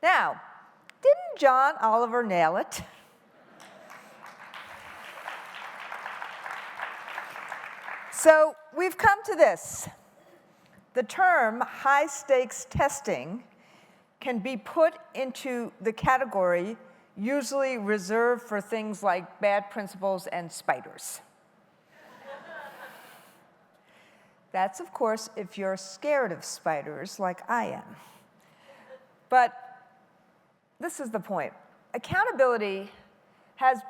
Now, didn't John Oliver nail it? So we've come to this. The term high-stakes testing can be put into the category usually reserved for things like bad principals and spiders. That's, of course, if you're scared of spiders like I am. But this is the point. Accountability has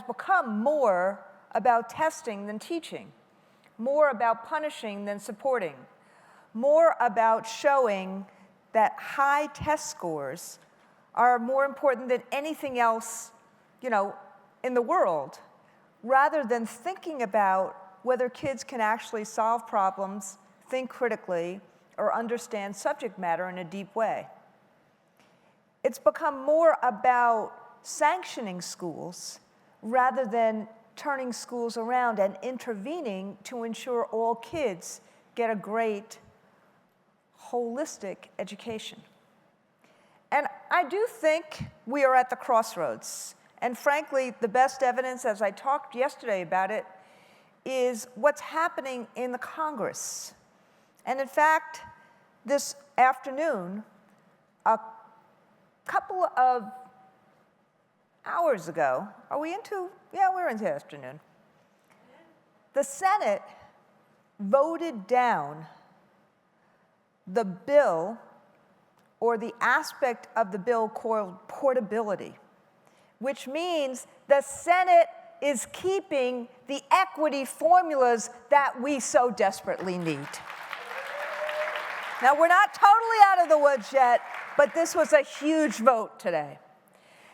become more about testing than teaching, more about punishing than supporting, more about showing that high test scores are more important than anything else, in the world, rather than thinking about whether kids can actually solve problems, think critically, or understand subject matter in a deep way. It's become more about sanctioning schools rather than turning schools around and intervening to ensure all kids get a great, holistic education. And I do think we are at the crossroads. And frankly, the best evidence, as I talked yesterday about it, is what's happening in the Congress. And in fact, this afternoon, a couple of hours ago, we're into the afternoon. The Senate voted down the bill, or the aspect of the bill called portability, which means the Senate is keeping the equity formulas that we so desperately need. Now, we're not totally out of the woods yet, but this was a huge vote today.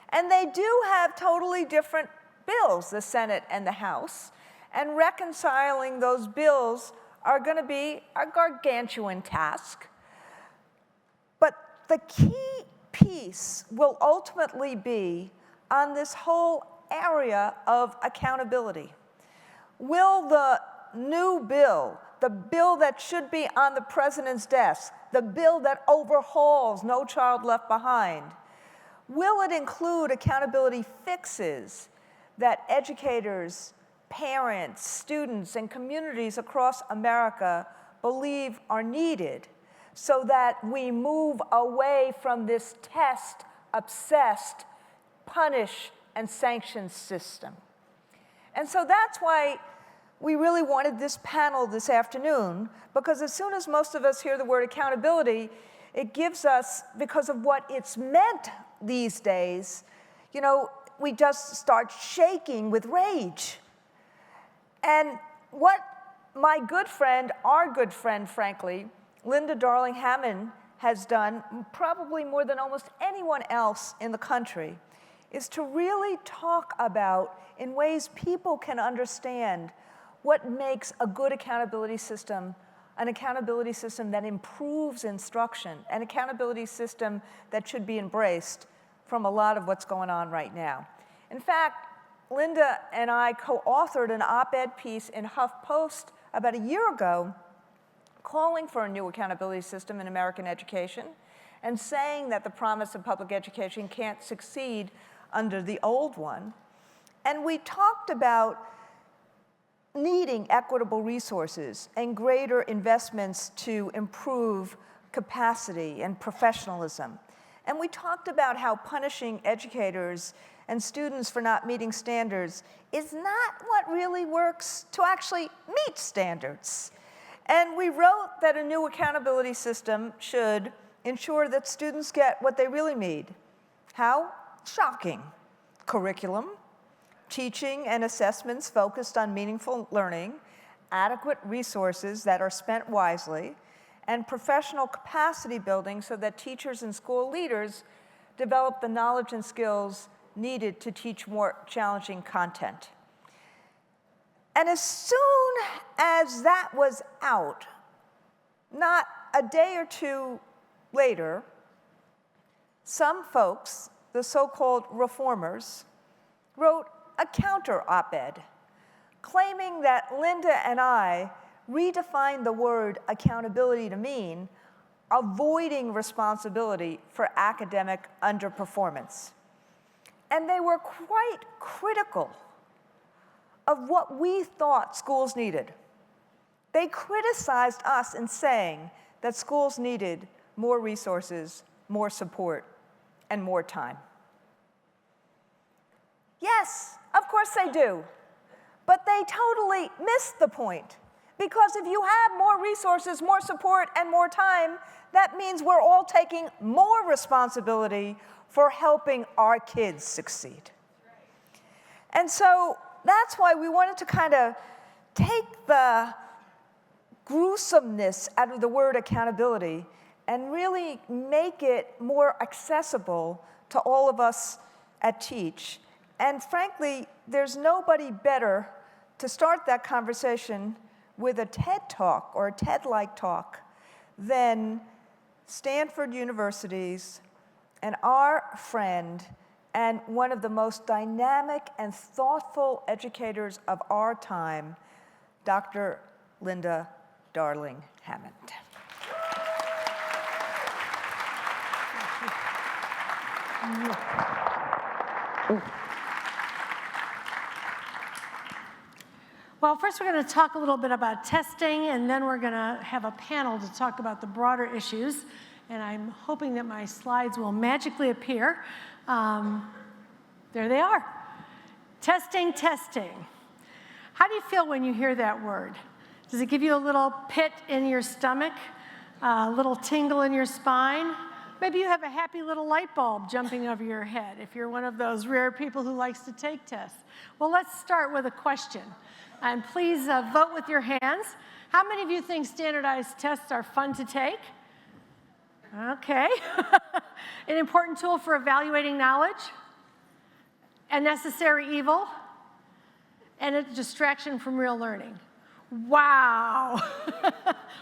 And they do have totally different bills, the Senate and the House, and reconciling those bills are going to be a gargantuan task. But the key piece will ultimately be on this whole area of accountability. Will the new bill, the bill that should be on the president's desk, the bill that overhauls No Child Left Behind, will it include accountability fixes that educators, parents, students, and communities across America believe are needed so that we move away from this test-obsessed, punish and sanction system? And so that's why we really wanted this panel this afternoon, because as soon as most of us hear the word accountability, it gives us, because of what it's meant these days, we just start shaking with rage. And what my good friend, our good friend, frankly, Linda Darling-Hammond has done, probably more than almost anyone else in the country, is to really talk about, in ways people can understand, what makes a good accountability system, an accountability system that improves instruction, an accountability system that should be embraced from a lot of what's going on right now. In fact, Linda and I co-authored an op-ed piece in HuffPost about a year ago calling for a new accountability system in American education and saying that the promise of public education can't succeed under the old one. And we talked about needing equitable resources and greater investments to improve capacity and professionalism. And we talked about how punishing educators and students for not meeting standards is not what really works to actually meet standards. And we wrote that a new accountability system should ensure that students get what they really need. How? Shocking. Curriculum, teaching and assessments focused on meaningful learning, adequate resources that are spent wisely, and professional capacity building so that teachers and school leaders develop the knowledge and skills needed to teach more challenging content. And as soon as that was out, not a day or two later, some folks, the so-called reformers, wrote a counter op-ed claiming that Linda and I redefined the word accountability to mean avoiding responsibility for academic underperformance. And they were quite critical of what we thought schools needed. They criticized us in saying that schools needed more resources, more support, and more time. Yes, of course they do, but they totally missed the point. Because if you have more resources, more support, and more time, that means we're all taking more responsibility for helping our kids succeed. And so that's why we wanted to kind of take the gruesomeness out of the word accountability and really make it more accessible to all of us at Teach. And frankly, there's nobody better to start that conversation with a TED Talk or a TED-like talk than Stanford University's and our friend and one of the most dynamic and thoughtful educators of our time, Dr. Linda Darling-Hammond. Well, first we're going to talk a little bit about testing, and then we're going to have a panel to talk about the broader issues. And I'm hoping that my slides will magically appear. There they are. Testing, testing. How do you feel when you hear that word? Does it give you a little pit in your stomach, a little tingle in your spine? Maybe you have a happy little light bulb jumping over your head if you're one of those rare people who likes to take tests. Well, let's start with a question. And please vote with your hands. How many of you think standardized tests are fun to take? Okay. An important tool for evaluating knowledge? A necessary evil? And a distraction from real learning. Wow.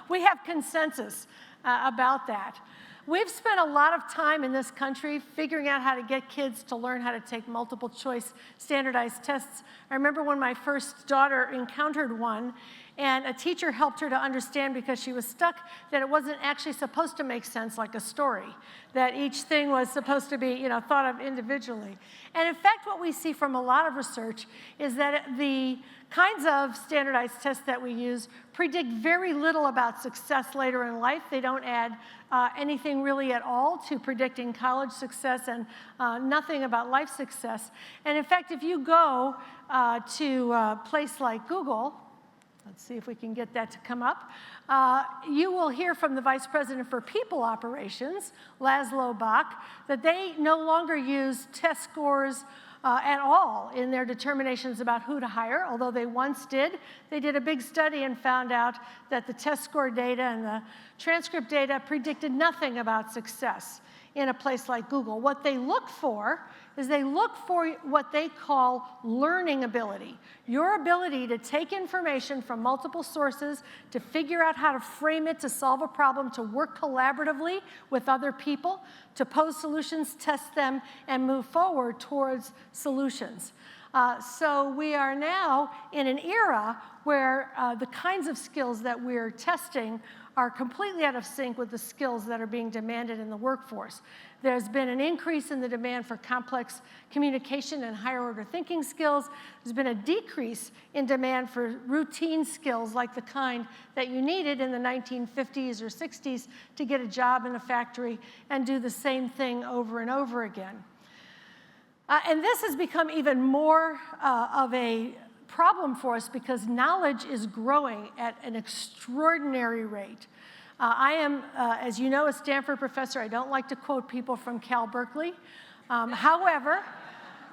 We have consensus about that. We've spent a lot of time in this country figuring out how to get kids to learn how to take multiple choice standardized tests. I remember when my first daughter encountered one, and a teacher helped her to understand, because she was stuck, that it wasn't actually supposed to make sense like a story, that each thing was supposed to be, thought of individually. And in fact, what we see from a lot of research is that the kinds of standardized tests that we use predict very little about success later in life. They don't add anything really at all to predicting college success, and nothing about life success. And in fact, if you go to a place like Google, let's see if we can get that to come up. You will hear from the Vice President for People Operations, Laszlo Bach, that they no longer use test scores at all in their determinations about who to hire, although they once did. They did a big study and found out that the test score data and the transcript data predicted nothing about success in a place like Google. What they look for is they look for what they call learning ability. Your ability to take information from multiple sources, to figure out how to frame it, to solve a problem, to work collaboratively with other people, to pose solutions, test them, and move forward towards solutions. So we are now in an era where the kinds of skills that we're testing are completely out of sync with the skills that are being demanded in the workforce. There's been an increase in the demand for complex communication and higher order thinking skills. There's been a decrease in demand for routine skills like the kind that you needed in the 1950s or 60s to get a job in a factory and do the same thing over and over again. And this has become even more of a problem for us because knowledge is growing at an extraordinary rate. I am, as you know, a Stanford professor. I don't like to quote people from Cal Berkeley. However,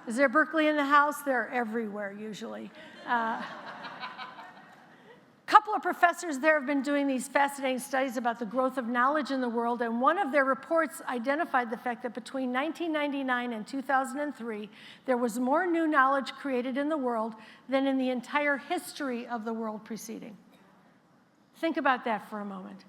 is there Berkeley in the house? They're everywhere, usually. A couple of professors there have been doing these fascinating studies about the growth of knowledge in the world, and one of their reports identified the fact that between 1999 and 2003, there was more new knowledge created in the world than in the entire history of the world preceding. Think about that for a moment.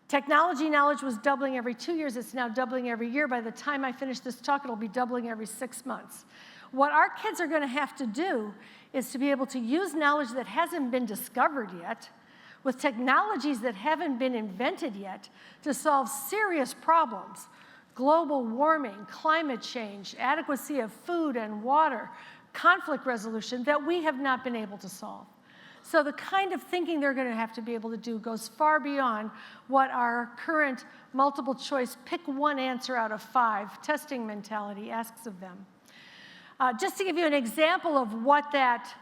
Technology knowledge was doubling every 2 years. It's now doubling every year. By the time I finish this talk, it'll be doubling every 6 months. What our kids are going to have to do is to be able to use knowledge that hasn't been discovered yet, with technologies that haven't been invented yet to solve serious problems: global warming, climate change, adequacy of food and water, conflict resolution, that we have not been able to solve. So the kind of thinking they're going to have to be able to do goes far beyond what our current multiple choice, pick one answer out of 5 testing mentality asks of them. Just to give you an example of what that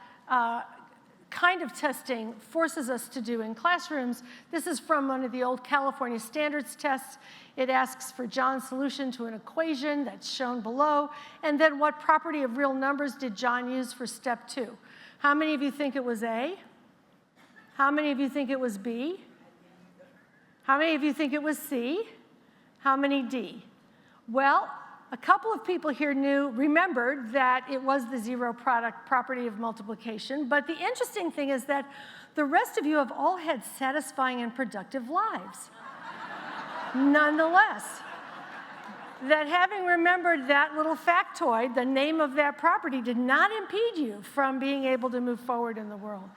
kind of testing forces us to do in classrooms, this is from one of the old California standards tests. It asks for John's solution to an equation that's shown below, and then what property of real numbers did John use for step 2? How many of you think it was A? How many of you think it was B? How many of you think it was C? How many D? Well, a couple of people here remembered that it was the zero product property of multiplication, but the interesting thing is that the rest of you have all had satisfying and productive lives. Nonetheless, that having remembered that little factoid, the name of that property, did not impede you from being able to move forward in the world.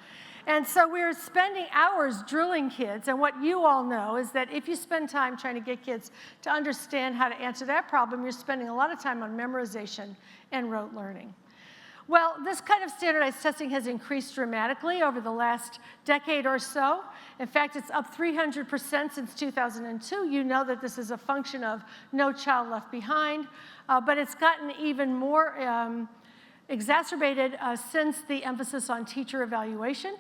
And so we're spending hours drilling kids, and what you all know is that if you spend time trying to get kids to understand how to answer that problem, you're spending a lot of time on memorization and rote learning. Well, this kind of standardized testing has increased dramatically over the last decade or so. In fact, it's up 300% since 2002. You know that this is a function of No Child Left Behind, but it's gotten even more exacerbated since the emphasis on teacher evaluation,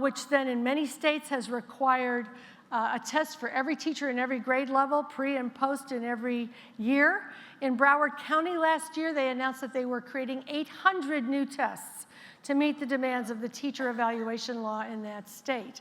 which then in many states has required a test for every teacher in every grade level, pre and post in every year. In Broward County last year, they announced that they were creating 800 new tests to meet the demands of the teacher evaluation law in that state.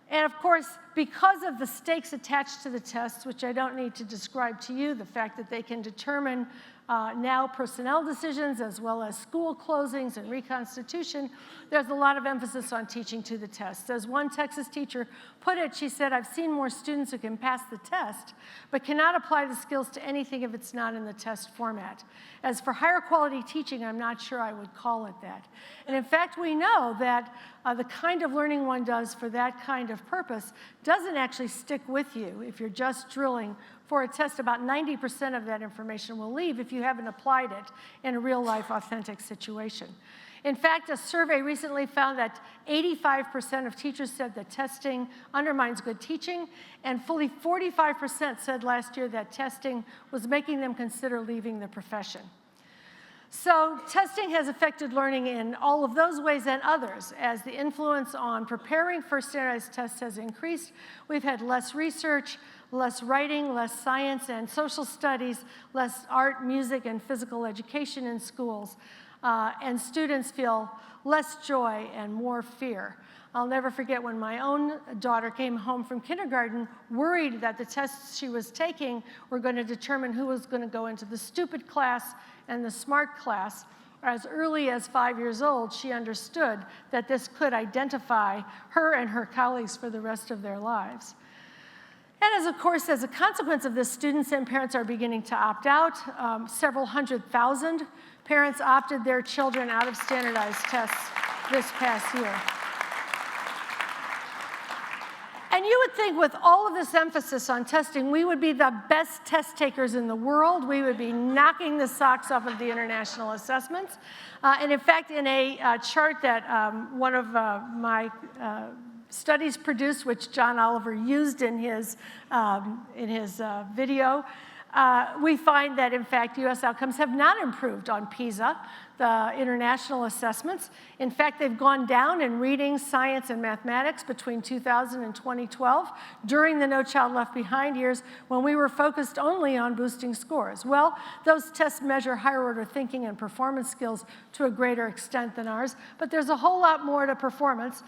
And of course, because of the stakes attached to the tests, which I don't need to describe to you, the fact that they can determine now personnel decisions as well as school closings and reconstitution, there's a lot of emphasis on teaching to the test. As one Texas teacher put it, she said, "I've seen more students who can pass the test, but cannot apply the skills to anything if it's not in the test format. As for higher quality teaching, I'm not sure I would call it that." And in fact, we know that the kind of learning one does for that kind of purpose doesn't actually stick with you if you're just drilling for a test. About 90% of that information will leave if you haven't applied it in a real-life, authentic situation. In fact, a survey recently found that 85% of teachers said that testing undermines good teaching, and fully 45% said last year that testing was making them consider leaving the profession. So testing has affected learning in all of those ways and others. As the influence on preparing for standardized tests has increased, we've had less research, less writing, less science and social studies, less art, music, and physical education in schools, and students feel less joy and more fear. I'll never forget when my own daughter came home from kindergarten worried that the tests she was taking were going to determine who was going to go into the stupid class and the smart class. As early as 5 years old, she understood that this could identify her and her colleagues for the rest of their lives. And of course, as a consequence of this, students and parents are beginning to opt out. Several 100,000 parents opted their children out of standardized tests this past year. And you would think with all of this emphasis on testing, we would be the best test takers in the world. We would be knocking the socks off of the international assessments. And in fact, in a chart that one of my studies produced, which John Oliver used in his video, we find that, in fact, U.S. outcomes have not improved on PISA, the international assessments. In fact, they've gone down in reading, science, and mathematics between 2000 and 2012 during the No Child Left Behind years when we were focused only on boosting scores. Well, those tests measure higher order thinking and performance skills to a greater extent than ours, but there's a whole lot more to performance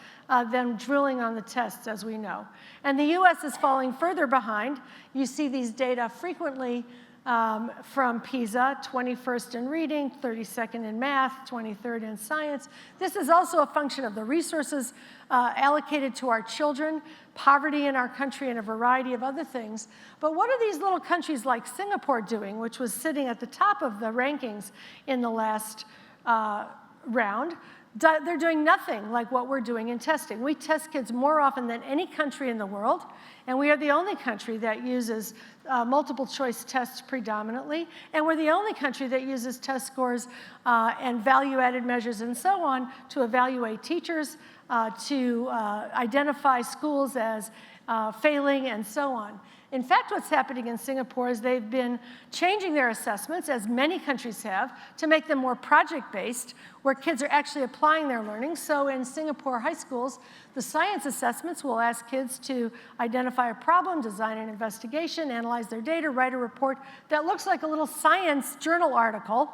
than drilling on the tests, as we know. And the U.S. is falling further behind. You see these data frequently from PISA, 21st in reading, 32nd in math, 23rd in science. This is also a function of the resources allocated to our children, poverty in our country, and a variety of other things. But what are these little countries like Singapore doing, which was sitting at the top of the rankings in the last round? They're doing nothing like what we're doing in testing. We test kids more often than any country in the world, and we are the only country that uses multiple choice tests predominantly, and we're the only country that uses test scores and value-added measures and so on to evaluate teachers, to identify schools as failing, and so on. In fact, what's happening in Singapore is they've been changing their assessments, as many countries have, to make them more project-based, where kids are actually applying their learning. So in Singapore high schools, the science assessments will ask kids to identify a problem, design an investigation, analyze their data, write a report that looks like a little science journal article.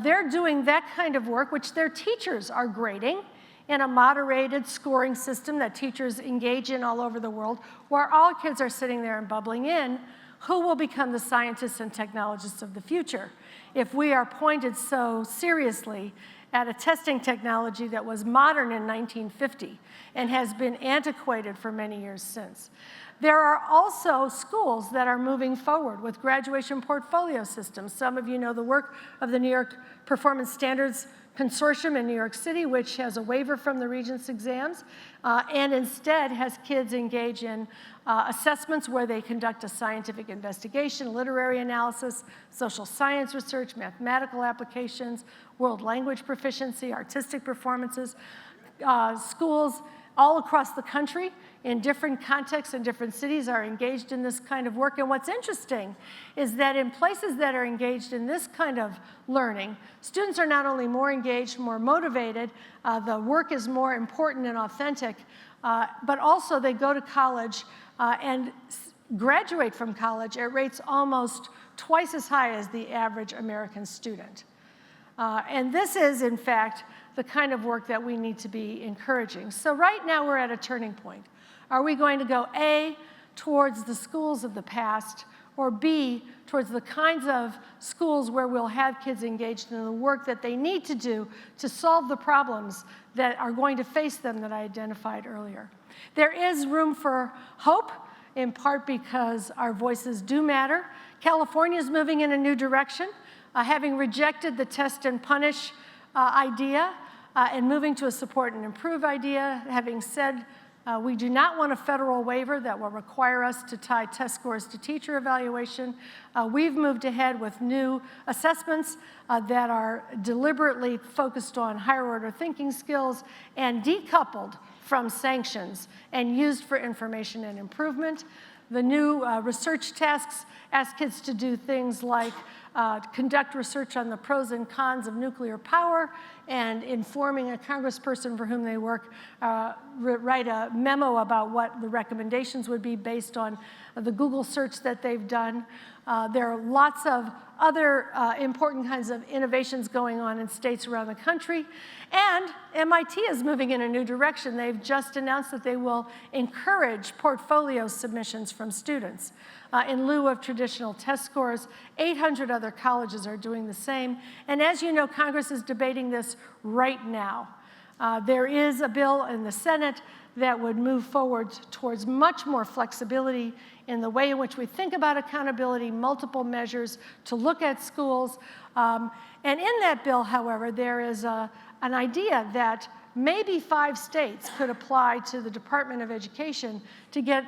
They're doing that kind of work, which their teachers are grading in a moderated scoring system that teachers engage in all over the world, where all kids are sitting there and bubbling in who will become the scientists and technologists of the future if we are pointed so seriously at a testing technology that was modern in 1950 and has been antiquated for many years since. There are also schools that are moving forward with graduation portfolio systems. Some of you know the work of the New York Performance Standards Consortium in New York City, which has a waiver from the Regents exams, and instead has kids engage in assessments where they conduct a scientific investigation, literary analysis, social science research, mathematical applications, world language proficiency, artistic performances. Schools all across the country in different contexts and different cities are engaged in this kind of work. And what's interesting is that in places that are engaged in this kind of learning, students are not only more engaged, more motivated, the work is more important and authentic, but also they go to college and graduate from college at rates almost twice as high as the average American student. And this is, in fact, the kind of work that we need to be encouraging. So right now we're at a turning point. Are we going to go A, towards the schools of the past, or B, towards the kinds of schools where we'll have kids engaged in the work that they need to do to solve the problems that are going to face them that I identified earlier? There is room for hope, in part because our voices do matter. California is moving in a new direction, having rejected the test and punish idea and moving to a support and improve idea, having said we do not want a federal waiver that will require us to tie test scores to teacher evaluation. We've moved ahead with new assessments that are deliberately focused on higher order thinking skills and decoupled from sanctions and used for information and improvement. The new research tasks ask kids to do things like conduct research on the pros and cons of nuclear power and informing a congressperson for whom they work, write a memo about what the recommendations would be based on the Google search that they've done. There are lots of other important kinds of innovations going on in states around the country. And MIT is moving in a new direction. They've just announced that they will encourage portfolio submissions from students. In lieu of traditional test scores, 800 other colleges are doing the same. And as you know, Congress is debating this right now. There is a bill in the Senate that would move forward towards much more flexibility in the way in which we think about accountability, multiple measures to look at schools. And in that bill, however, there is an idea that maybe 5 states could apply to the Department of Education to get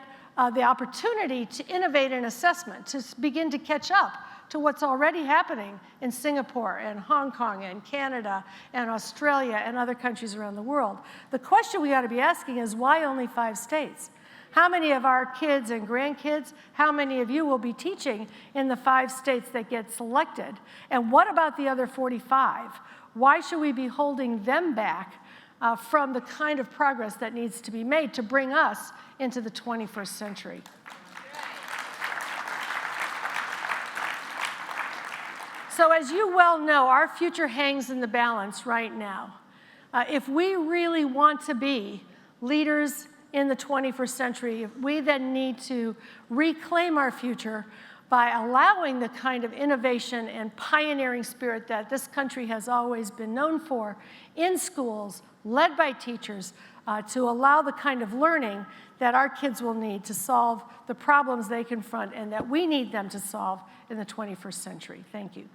the opportunity to innovate in assessment, to begin to catch up to what's already happening in Singapore and Hong Kong and Canada and Australia and other countries around the world. The question we ought to be asking is, why only 5 states? How many of our kids and grandkids, how many of you will be teaching in the 5 states that get selected? And what about the other 45? Why should we be holding them back from the kind of progress that needs to be made to bring us into the 21st century? So as you well know, our future hangs in the balance right now. If we really want to be leaders in the 21st century, we then need to reclaim our future by allowing the kind of innovation and pioneering spirit that this country has always been known for in schools, led by teachers, to allow the kind of learning that our kids will need to solve the problems they confront and that we need them to solve in the 21st century. Thank you.